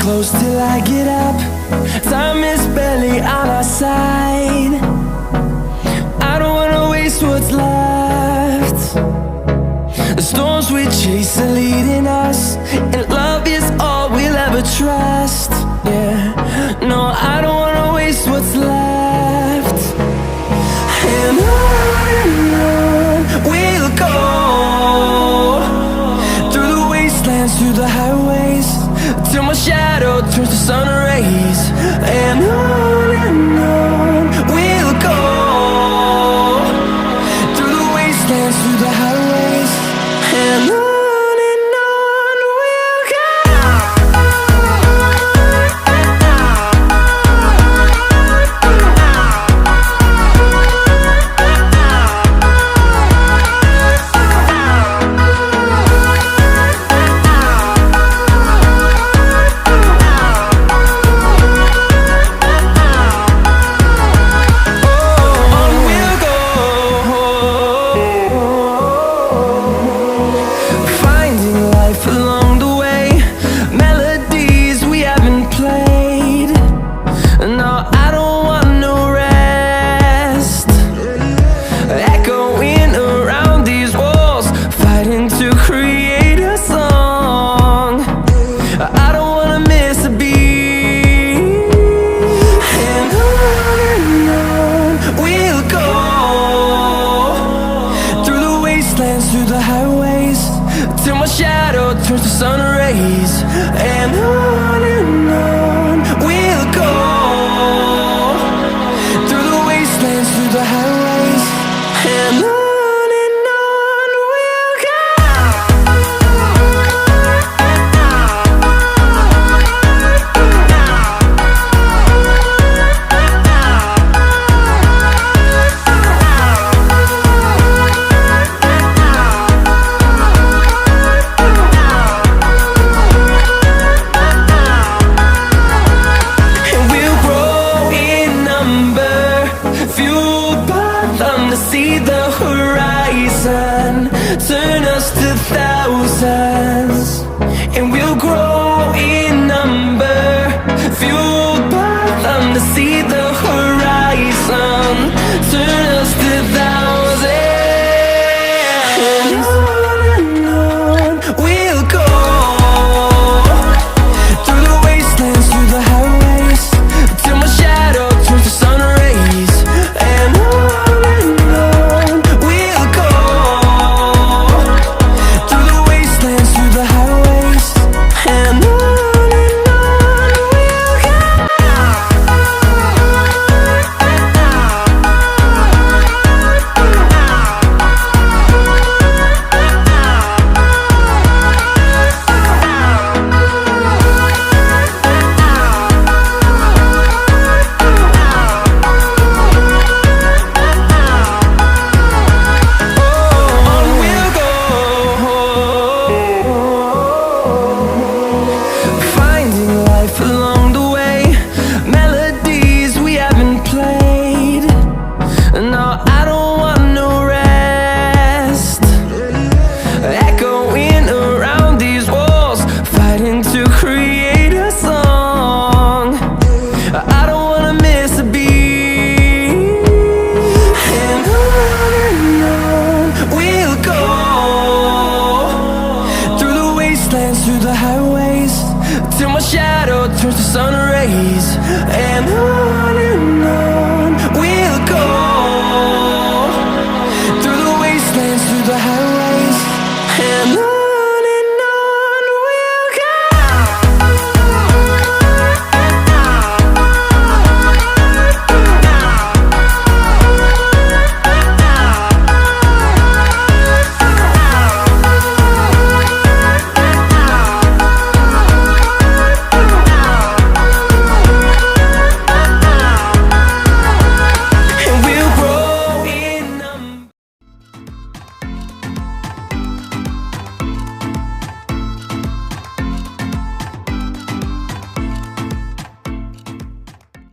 close till I get up. Time is barely on our side. I don't wanna waste what's left. The storms we chase are leading us, and love is all we'll ever trust. Yeah, no, I don't wanna waste what's left. And on we'll go, through the wastelands, through the highways, till my shadow turns to sun rays. And on we'll go, through the wastelands, through the highways, and on we'll go. Through the highways, till my shadow turns to sun rays. And on we'll go, through the wastelands, through the highways, and on we'll go. See the horizon, turn us to thousands, and we'll grow in number, fueled by them. To see the horizon, turn us to thousands, and on we'll go, through the wastelands, through the highways, till my shadow turns to sun rays. And through the highways, till my shadow turns to sun rays. And on